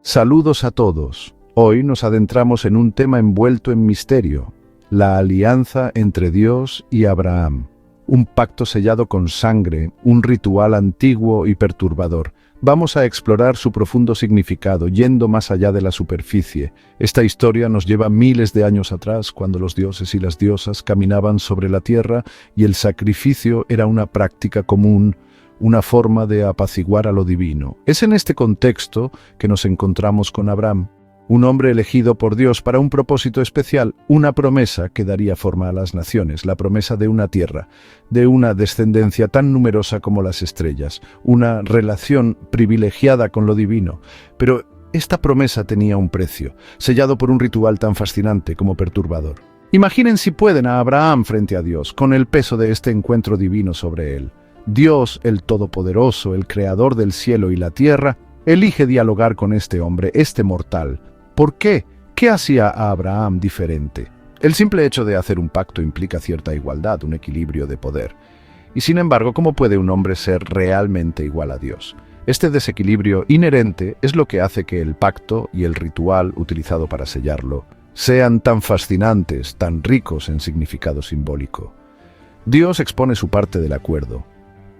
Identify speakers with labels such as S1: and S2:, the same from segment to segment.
S1: Saludos a todos. Hoy nos adentramos en un tema envuelto en misterio, la alianza entre Dios y Abraham. Un pacto sellado con sangre, un ritual antiguo y perturbador. Vamos a explorar su profundo significado, yendo más allá de la superficie. Esta historia nos lleva miles de años atrás, cuando los dioses y las diosas caminaban sobre la tierra y el sacrificio era una práctica común, una forma de apaciguar a lo divino. Es en este contexto que nos encontramos con Abraham, un hombre elegido por Dios para un propósito especial, una promesa que daría forma a las naciones, la promesa de una tierra, de una descendencia tan numerosa como las estrellas, una relación privilegiada con lo divino. Pero esta promesa tenía un precio, sellado por un ritual tan fascinante como perturbador. Imaginen si pueden a Abraham frente a Dios, con el peso de este encuentro divino sobre él. Dios, el Todopoderoso, el Creador del cielo y la tierra, elige dialogar con este hombre, este mortal. ¿Por qué? ¿Qué hacía a Abraham diferente? El simple hecho de hacer un pacto implica cierta igualdad, un equilibrio de poder. Y sin embargo, ¿cómo puede un hombre ser realmente igual a Dios? Este desequilibrio inherente es lo que hace que el pacto y el ritual utilizado para sellarlo sean tan fascinantes, tan ricos en significado simbólico. Dios expone su parte del acuerdo.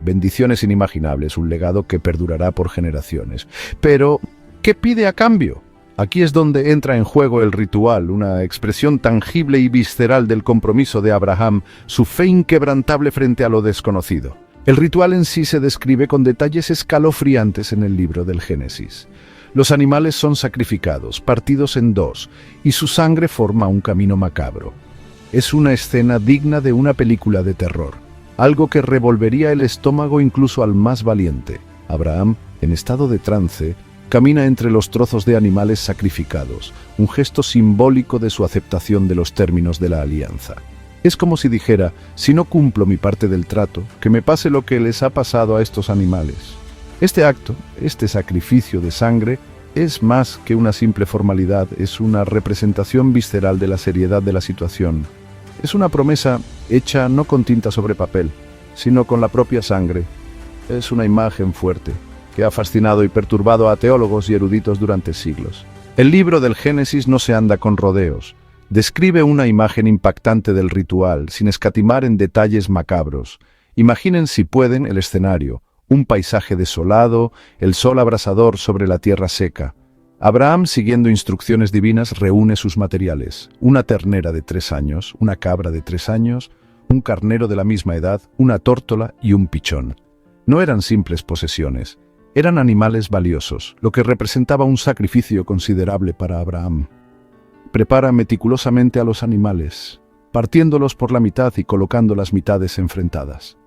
S1: Bendiciones inimaginables, un legado que perdurará por generaciones. Pero, ¿qué pide a cambio? Aquí es donde entra en juego el ritual, una expresión tangible y visceral del compromiso de Abraham, su fe inquebrantable frente a lo desconocido. El ritual en sí se describe con detalles escalofriantes en el libro del Génesis. Los animales son sacrificados, partidos en dos, y su sangre forma un camino macabro. Es una escena digna de una película de terror, algo que revolvería el estómago incluso al más valiente. Abraham, en estado de trance, camina entre los trozos de animales sacrificados, un gesto simbólico de su aceptación de los términos de la alianza. Es como si dijera, si no cumplo mi parte del trato, que me pase lo que les ha pasado a estos animales. Este acto, este sacrificio de sangre, es más que una simple formalidad, es una representación visceral de la seriedad de la situación. Es una promesa hecha no con tinta sobre papel, sino con la propia sangre. Es una imagen fuerte, que ha fascinado y perturbado a teólogos y eruditos durante siglos. El libro del Génesis no se anda con rodeos. Describe una imagen impactante del ritual, sin escatimar en detalles macabros. Imaginen si pueden el escenario, un paisaje desolado, el sol abrasador sobre la tierra seca. Abraham, siguiendo instrucciones divinas, reúne sus materiales. Una ternera de 3 años, una cabra de 3 años, un carnero de la misma edad, una tórtola y un pichón. No eran simples posesiones. Eran animales valiosos, lo que representaba un sacrificio considerable para Abraham. Prepara meticulosamente a los animales, partiéndolos por la mitad y colocando las mitades enfrentadas.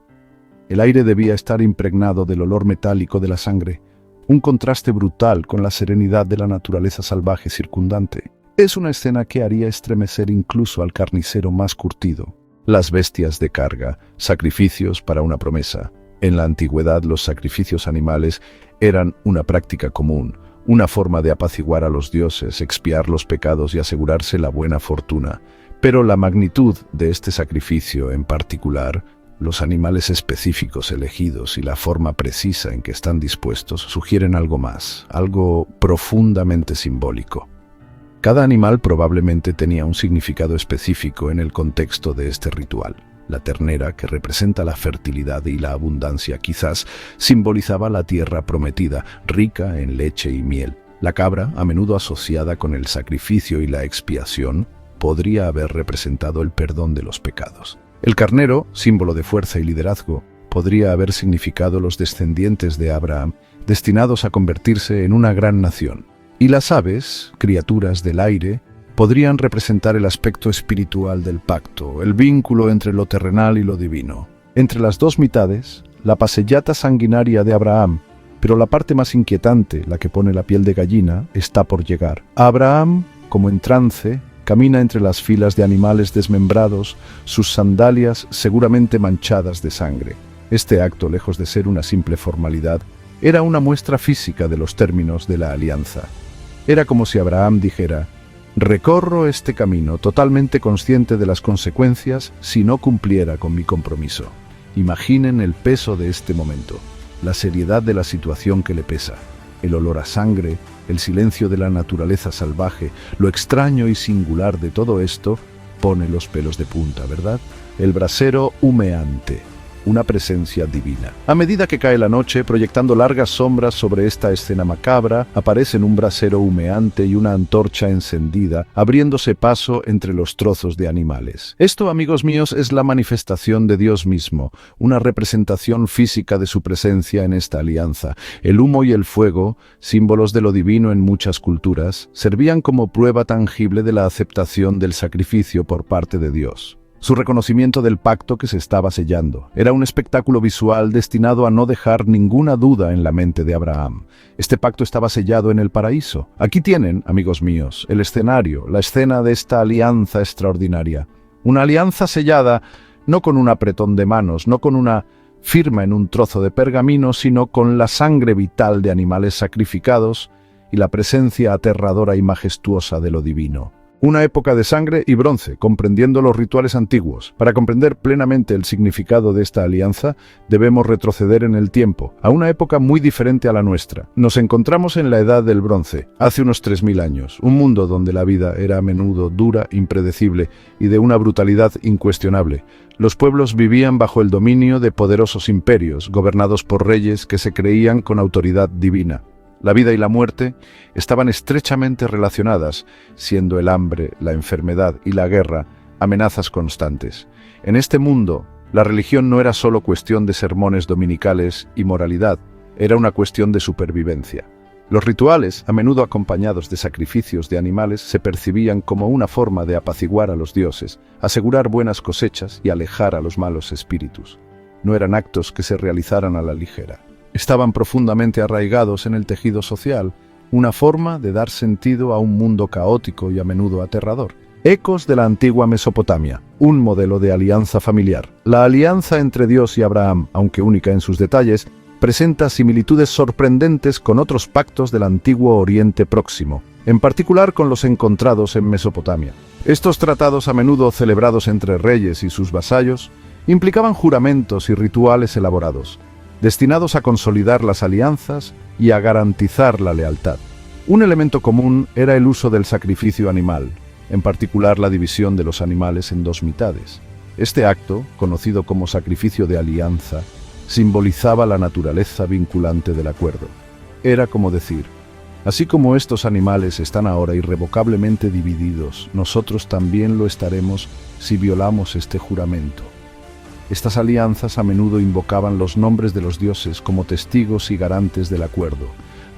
S1: El aire debía estar impregnado del olor metálico de la sangre, un contraste brutal con la serenidad de la naturaleza salvaje circundante. Es una escena que haría estremecer incluso al carnicero más curtido. Las bestias de carga, sacrificios para una promesa. En la antigüedad los sacrificios animales eran una práctica común, una forma de apaciguar a los dioses, expiar los pecados y asegurarse la buena fortuna. Pero la magnitud de este sacrificio en particular, los animales específicos elegidos y la forma precisa en que están dispuestos sugieren algo más, algo profundamente simbólico. Cada animal probablemente tenía un significado específico en el contexto de este ritual. La ternera, que representa la fertilidad y la abundancia, quizás simbolizaba la tierra prometida, rica en leche y miel. La cabra, a menudo asociada con el sacrificio y la expiación, podría haber representado el perdón de los pecados. El carnero, símbolo de fuerza y liderazgo, podría haber significado los descendientes de Abraham, destinados a convertirse en una gran nación. Y las aves, criaturas del aire, podrían representar el aspecto espiritual del pacto, el vínculo entre lo terrenal y lo divino. Entre las dos mitades, la pasellata sanguinaria de Abraham, pero la parte más inquietante, la que pone la piel de gallina, está por llegar. Abraham, como en trance, camina entre las filas de animales desmembrados, sus sandalias seguramente manchadas de sangre. Este acto, lejos de ser una simple formalidad, era una muestra física de los términos de la alianza. Era como si Abraham dijera: recorro este camino totalmente consciente de las consecuencias si no cumpliera con mi compromiso. Imaginen el peso de este momento, la seriedad de la situación que le pesa. El olor a sangre, el silencio de la naturaleza salvaje, lo extraño y singular de todo esto pone los pelos de punta, ¿verdad? El brasero humeante, una presencia divina. A medida que cae la noche, proyectando largas sombras sobre esta escena macabra, aparecen un brasero humeante y una antorcha encendida, abriéndose paso entre los trozos de animales. Esto, amigos míos, es la manifestación de Dios mismo, una representación física de su presencia en esta alianza. El humo y el fuego, símbolos de lo divino en muchas culturas, servían como prueba tangible de la aceptación del sacrificio por parte de Dios. Su reconocimiento del pacto que se estaba sellando. Era un espectáculo visual destinado a no dejar ninguna duda en la mente de Abraham. Este pacto estaba sellado en el paraíso. Aquí tienen, amigos míos, el escenario, la escena de esta alianza extraordinaria. Una alianza sellada no con un apretón de manos, no con una firma en un trozo de pergamino, sino con la sangre vital de animales sacrificados y la presencia aterradora y majestuosa de lo divino. Una época de sangre y bronce, comprendiendo los rituales antiguos. Para comprender plenamente el significado de esta alianza, debemos retroceder en el tiempo, a una época muy diferente a la nuestra. Nos encontramos en la Edad del Bronce, hace unos 3000 años, un mundo donde la vida era a menudo dura, impredecible y de una brutalidad incuestionable. Los pueblos vivían bajo el dominio de poderosos imperios, gobernados por reyes que se creían con autoridad divina. La vida y la muerte estaban estrechamente relacionadas, siendo el hambre, la enfermedad y la guerra amenazas constantes. En este mundo, la religión no era solo cuestión de sermones dominicales y moralidad, era una cuestión de supervivencia. Los rituales, a menudo acompañados de sacrificios de animales, se percibían como una forma de apaciguar a los dioses, asegurar buenas cosechas y alejar a los malos espíritus. No eran actos que se realizaran a la ligera. Estaban profundamente arraigados en el tejido social, una forma de dar sentido a un mundo caótico y a menudo aterrador. Ecos de la antigua Mesopotamia, un modelo de alianza familiar. La alianza entre Dios y Abraham, aunque única en sus detalles, presenta similitudes sorprendentes con otros pactos del antiguo Oriente Próximo, en particular con los encontrados en Mesopotamia. Estos tratados, a menudo celebrados entre reyes y sus vasallos, implicaban juramentos y rituales elaborados, destinados a consolidar las alianzas y a garantizar la lealtad. Un elemento común era el uso del sacrificio animal, en particular la división de los animales en dos mitades. Este acto, conocido como sacrificio de alianza, simbolizaba la naturaleza vinculante del acuerdo. Era como decir, así como estos animales están ahora irrevocablemente divididos, nosotros también lo estaremos si violamos este juramento. Estas alianzas a menudo invocaban los nombres de los dioses como testigos y garantes del acuerdo.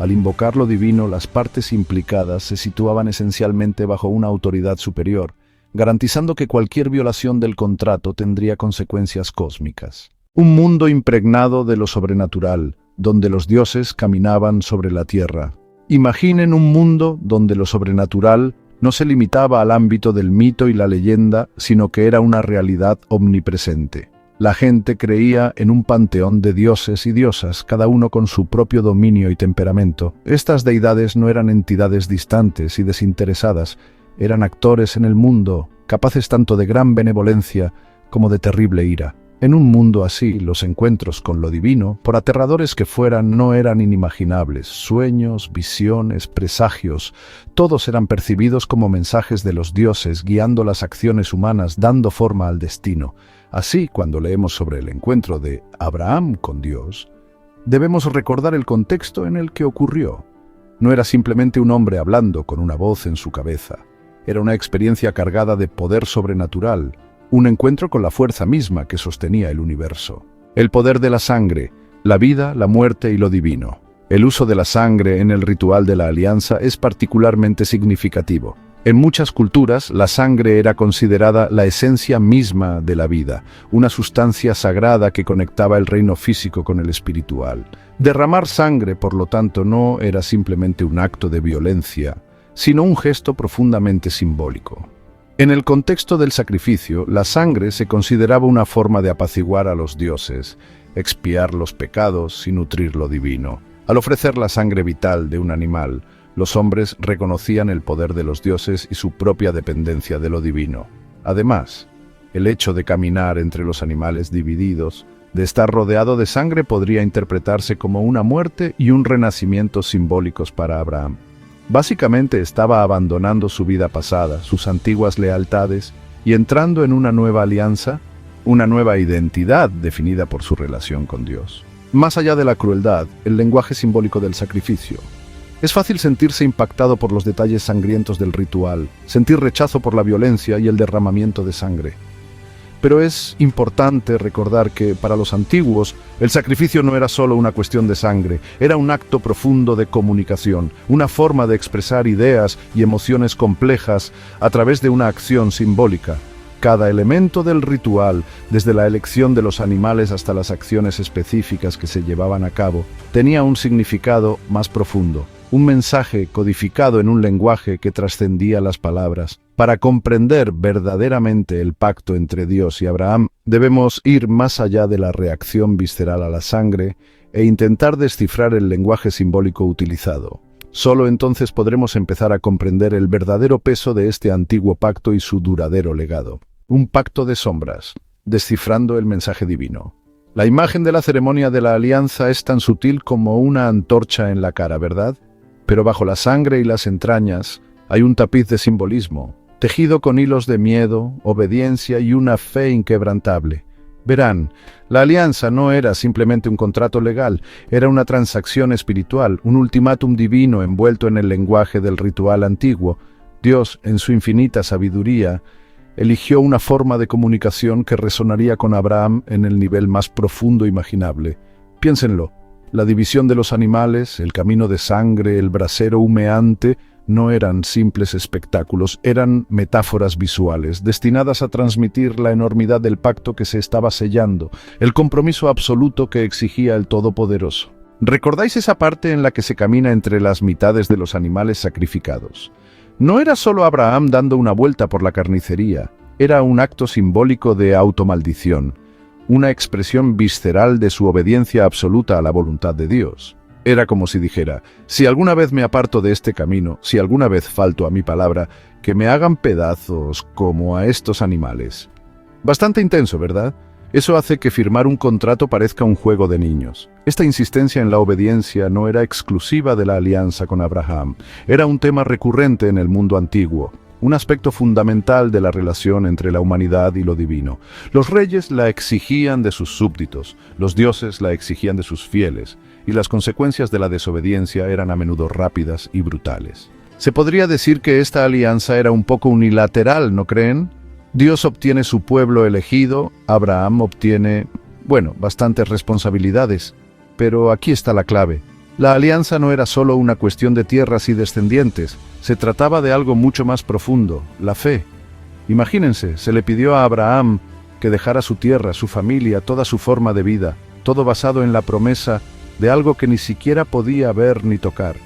S1: Al invocar lo divino, las partes implicadas se situaban esencialmente bajo una autoridad superior, garantizando que cualquier violación del contrato tendría consecuencias cósmicas. Un mundo impregnado de lo sobrenatural, donde los dioses caminaban sobre la tierra. Imaginen un mundo donde lo sobrenatural no se limitaba al ámbito del mito y la leyenda, sino que era una realidad omnipresente. La gente creía en un panteón de dioses y diosas, cada uno con su propio dominio y temperamento. Estas deidades no eran entidades distantes y desinteresadas, eran actores en el mundo, capaces tanto de gran benevolencia como de terrible ira. En un mundo así, los encuentros con lo divino, por aterradores que fueran, no eran inimaginables. Sueños, visiones, presagios, todos eran percibidos como mensajes de los dioses, guiando las acciones humanas, dando forma al destino. Así, cuando leemos sobre el encuentro de Abraham con Dios, debemos recordar el contexto en el que ocurrió. No era simplemente un hombre hablando con una voz en su cabeza. Era una experiencia cargada de poder sobrenatural, un encuentro con la fuerza misma que sostenía el universo. El poder de la sangre, la vida, la muerte y lo divino. El uso de la sangre en el ritual de la alianza es particularmente significativo. En muchas culturas, la sangre era considerada la esencia misma de la vida, una sustancia sagrada que conectaba el reino físico con el espiritual. Derramar sangre, por lo tanto, no era simplemente un acto de violencia, sino un gesto profundamente simbólico. En el contexto del sacrificio, la sangre se consideraba una forma de apaciguar a los dioses, expiar los pecados y nutrir lo divino. Al ofrecer la sangre vital de un animal, los hombres reconocían el poder de los dioses y su propia dependencia de lo divino. Además, el hecho de caminar entre los animales divididos de estar rodeado de sangre podría interpretarse como una muerte y un renacimiento simbólicos para Abraham. Básicamente estaba abandonando su vida pasada, sus antiguas lealtades, y entrando en una nueva alianza, una nueva identidad definida por su relación con Dios. Más allá de la crueldad, el lenguaje simbólico del sacrificio. Es fácil sentirse impactado por los detalles sangrientos del ritual, sentir rechazo por la violencia y el derramamiento de sangre. Pero es importante recordar que, para los antiguos, el sacrificio no era solo una cuestión de sangre, era un acto profundo de comunicación, una forma de expresar ideas y emociones complejas a través de una acción simbólica. Cada elemento del ritual, desde la elección de los animales hasta las acciones específicas que se llevaban a cabo, tenía un significado más profundo, un mensaje codificado en un lenguaje que trascendía las palabras. Para comprender verdaderamente el pacto entre Dios y Abraham, debemos ir más allá de la reacción visceral a la sangre e intentar descifrar el lenguaje simbólico utilizado. Solo entonces podremos empezar a comprender el verdadero peso de este antiguo pacto y su duradero legado. Un pacto de sombras, descifrando el mensaje divino. La imagen de la ceremonia de la alianza es tan sutil como una antorcha en la cara, ¿verdad? Pero bajo la sangre y las entrañas hay un tapiz de simbolismo, tejido con hilos de miedo, obediencia y una fe inquebrantable. Verán, la alianza no era simplemente un contrato legal, era una transacción espiritual, un ultimátum divino envuelto en el lenguaje del ritual antiguo. Dios, en su infinita sabiduría, eligió una forma de comunicación que resonaría con Abraham en el nivel más profundo imaginable. Piénsenlo, la división de los animales, el camino de sangre, el brasero humeante, no eran simples espectáculos, eran metáforas visuales, destinadas a transmitir la enormidad del pacto que se estaba sellando, el compromiso absoluto que exigía el Todopoderoso. ¿Recordáis esa parte en la que se camina entre las mitades de los animales sacrificados? No era solo Abraham dando una vuelta por la carnicería, era un acto simbólico de automaldición, una expresión visceral de su obediencia absoluta a la voluntad de Dios. Era como si dijera, si alguna vez me aparto de este camino, si alguna vez falto a mi palabra, que me hagan pedazos como a estos animales. Bastante intenso, ¿verdad? Eso hace que firmar un contrato parezca un juego de niños. Esta insistencia en la obediencia no era exclusiva de la alianza con Abraham, era un tema recurrente en el mundo antiguo, un aspecto fundamental de la relación entre la humanidad y lo divino. Los reyes la exigían de sus súbditos, los dioses la exigían de sus fieles, y las consecuencias de la desobediencia eran a menudo rápidas y brutales. Se podría decir que esta alianza era un poco unilateral, ¿no creen? Dios obtiene su pueblo elegido, Abraham obtiene, bastantes responsabilidades. Pero aquí está la clave. La alianza no era solo una cuestión de tierras y descendientes, se trataba de algo mucho más profundo, la fe. Imagínense, se le pidió a Abraham que dejara su tierra, su familia, toda su forma de vida, todo basado en la promesa de algo que ni siquiera podía ver ni tocar.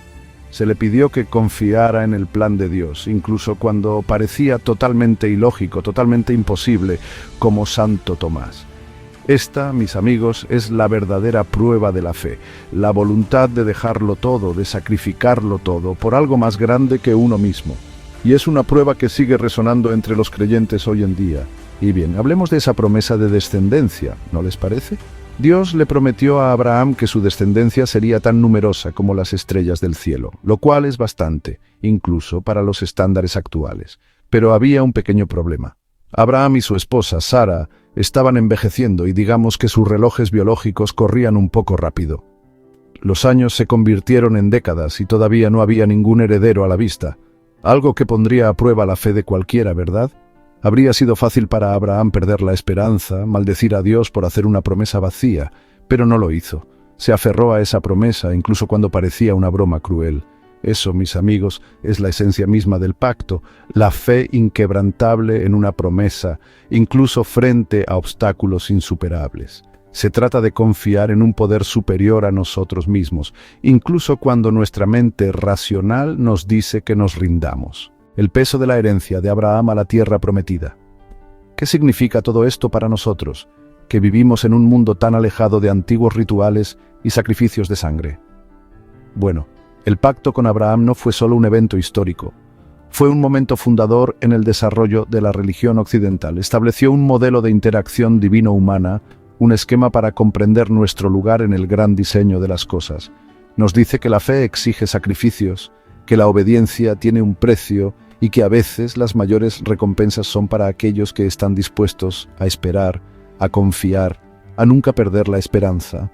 S1: Se le pidió que confiara en el plan de Dios, incluso cuando parecía totalmente ilógico, totalmente imposible, como Santo Tomás. Esta, mis amigos, es la verdadera prueba de la fe, la voluntad de dejarlo todo, de sacrificarlo todo, por algo más grande que uno mismo. Y es una prueba que sigue resonando entre los creyentes hoy en día. Y bien, hablemos de esa promesa de descendencia, ¿no les parece? Dios le prometió a Abraham que su descendencia sería tan numerosa como las estrellas del cielo, lo cual es bastante, incluso para los estándares actuales. Pero había un pequeño problema. Abraham y su esposa, Sara, estaban envejeciendo y digamos que sus relojes biológicos corrían un poco rápido. Los años se convirtieron en décadas y todavía no había ningún heredero a la vista, algo que pondría a prueba la fe de cualquiera, ¿verdad? Habría sido fácil para Abraham perder la esperanza, maldecir a Dios por hacer una promesa vacía, pero no lo hizo. Se aferró a esa promesa incluso cuando parecía una broma cruel. Eso, mis amigos, es la esencia misma del pacto, la fe inquebrantable en una promesa, incluso frente a obstáculos insuperables. Se trata de confiar en un poder superior a nosotros mismos, incluso cuando nuestra mente racional nos dice que nos rindamos. El peso de la herencia de Abraham a la tierra prometida. ¿Qué significa todo esto para nosotros, que vivimos en un mundo tan alejado de antiguos rituales y sacrificios de sangre? Bueno, el pacto con Abraham no fue solo un evento histórico. Fue un momento fundador en el desarrollo de la religión occidental. Estableció un modelo de interacción divino-humana un esquema para comprender nuestro lugar en el gran diseño de las cosas. Nos dice que la fe exige sacrificios, que la obediencia tiene un precio y que a veces las mayores recompensas son para aquellos que están dispuestos a esperar, a confiar, a nunca perder la esperanza.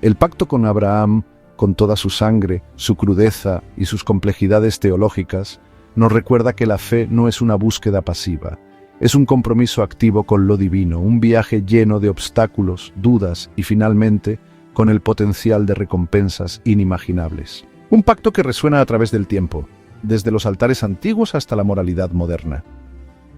S1: El pacto con Abraham, con toda su sangre, su crudeza y sus complejidades teológicas, nos recuerda que la fe no es una búsqueda pasiva, es un compromiso activo con lo divino, un viaje lleno de obstáculos, dudas y finalmente con el potencial de recompensas inimaginables. Un pacto que resuena a través del tiempo, desde los altares antiguos hasta la moralidad moderna.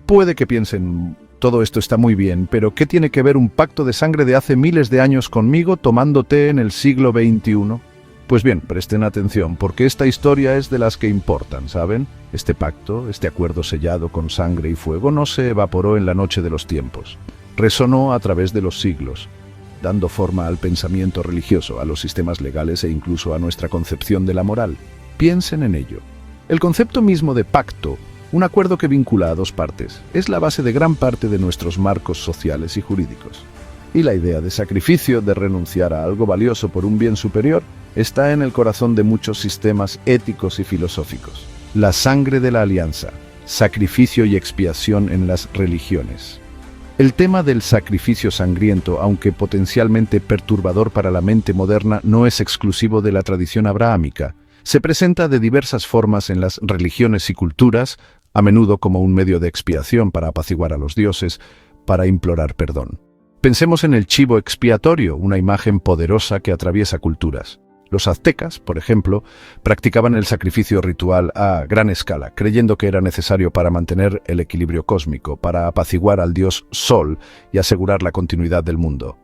S1: Puede que piensen, todo esto está muy bien, pero ¿qué tiene que ver un pacto de sangre de hace miles de años conmigo tomando té en el siglo XXI? Pues bien, presten atención, porque esta historia es de las que importan, ¿saben? Este pacto, este acuerdo sellado con sangre y fuego, no se evaporó en la noche de los tiempos. Resonó a través de los siglos, dando forma al pensamiento religioso, a los sistemas legales e incluso a nuestra concepción de la moral. Piensen en ello. El concepto mismo de pacto, un acuerdo que vincula a dos partes, es la base de gran parte de nuestros marcos sociales y jurídicos. Y la idea de sacrificio, de renunciar a algo valioso por un bien superior, está en el corazón de muchos sistemas éticos y filosóficos. La sangre de la alianza, sacrificio y expiación en las religiones. El tema del sacrificio sangriento, aunque potencialmente perturbador para la mente moderna, no es exclusivo de la tradición abrahámica. Se presenta de diversas formas en las religiones y culturas, a menudo como un medio de expiación para apaciguar a los dioses, para implorar perdón. Pensemos en el chivo expiatorio, una imagen poderosa que atraviesa culturas. Los aztecas, por ejemplo, practicaban el sacrificio ritual a gran escala, creyendo que era necesario para mantener el equilibrio cósmico, para apaciguar al dios Sol y asegurar la continuidad del mundo.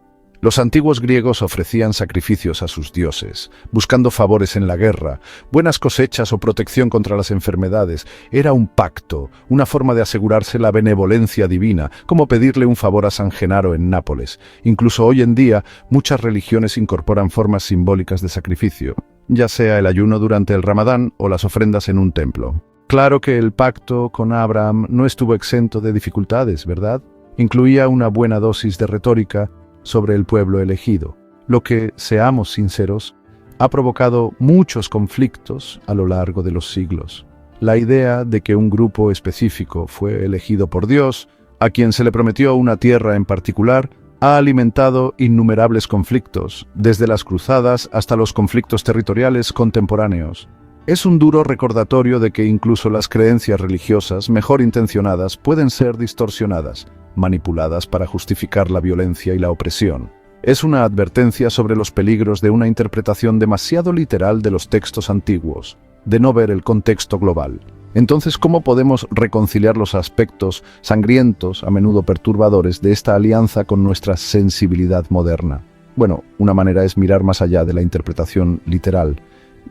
S1: Los antiguos griegos ofrecían sacrificios a sus dioses, buscando favores en la guerra, buenas cosechas o protección contra las enfermedades. Era un pacto, una forma de asegurarse la benevolencia divina, como pedirle un favor a San Genaro en Nápoles. Incluso hoy en día, muchas religiones incorporan formas simbólicas de sacrificio, ya sea el ayuno durante el Ramadán o las ofrendas en un templo. Claro que el pacto con Abraham no estuvo exento de dificultades, ¿verdad? Incluía una buena dosis de retórica sobre el pueblo elegido, lo que, seamos sinceros, ha provocado muchos conflictos a lo largo de los siglos. La idea de que un grupo específico fue elegido por Dios, a quien se le prometió una tierra en particular, ha alimentado innumerables conflictos, desde las cruzadas hasta los conflictos territoriales contemporáneos. Es un duro recordatorio de que incluso las creencias religiosas mejor intencionadas pueden ser distorsionadas, manipuladas para justificar la violencia y la opresión. Es una advertencia sobre los peligros de una interpretación demasiado literal de los textos antiguos, de no ver el contexto global. Entonces, ¿cómo podemos reconciliar los aspectos sangrientos, a menudo perturbadores, de esta alianza con nuestra sensibilidad moderna? Bueno, una manera es mirar más allá de la interpretación literal,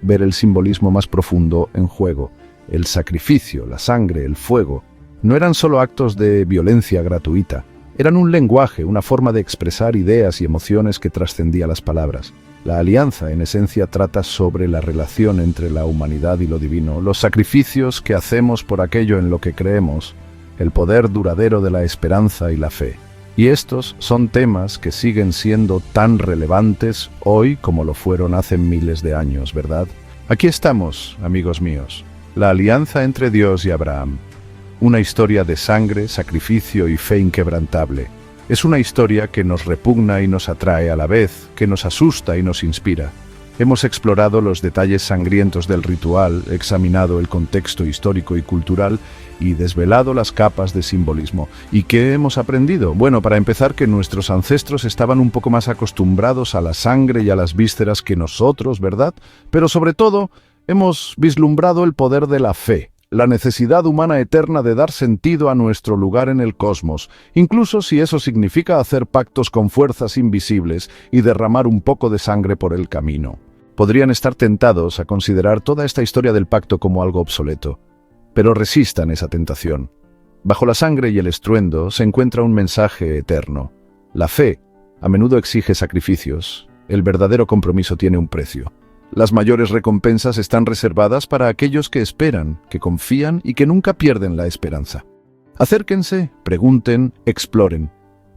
S1: ver el simbolismo más profundo en juego. El sacrificio, la sangre, el fuego, no eran solo actos de violencia gratuita, eran un lenguaje, una forma de expresar ideas y emociones que trascendía las palabras. La alianza, en esencia, trata sobre la relación entre la humanidad y lo divino, los sacrificios que hacemos por aquello en lo que creemos, el poder duradero de la esperanza y la fe. Y estos son temas que siguen siendo tan relevantes hoy como lo fueron hace miles de años, ¿verdad? Aquí estamos, amigos míos, la alianza entre Dios y Abraham. Una historia de sangre, sacrificio y fe inquebrantable. Es una historia que nos repugna y nos atrae a la vez, que nos asusta y nos inspira. Hemos explorado los detalles sangrientos del ritual, examinado el contexto histórico y cultural y desvelado las capas de simbolismo. ¿Y qué hemos aprendido? Bueno, para empezar, que nuestros ancestros estaban un poco más acostumbrados a la sangre y a las vísceras que nosotros, ¿verdad? Pero sobre todo, hemos vislumbrado el poder de la fe. La necesidad humana eterna de dar sentido a nuestro lugar en el cosmos, incluso si eso significa hacer pactos con fuerzas invisibles y derramar un poco de sangre por el camino. Podrían estar tentados a considerar toda esta historia del pacto como algo obsoleto, pero resistan esa tentación. Bajo la sangre y el estruendo se encuentra un mensaje eterno. La fe a menudo exige sacrificios. El verdadero compromiso tiene un precio. Las mayores recompensas están reservadas para aquellos que esperan, que confían y que nunca pierden la esperanza. Acérquense, pregunten, exploren.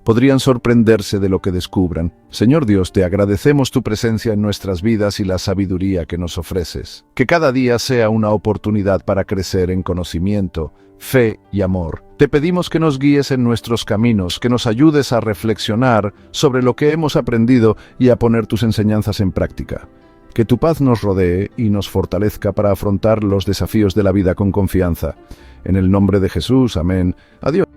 S1: podrían sorprenderse de lo que descubran. Señor Dios, te agradecemos tu presencia en nuestras vidas y la sabiduría que nos ofreces. Que cada día sea una oportunidad para crecer en conocimiento, fe y amor. Te pedimos que nos guíes en nuestros caminos, que nos ayudes a reflexionar sobre lo que hemos aprendido y a poner tus enseñanzas en práctica. Que tu paz nos rodee y nos fortalezca para afrontar los desafíos de la vida con confianza. En el nombre de Jesús, amén. Adiós.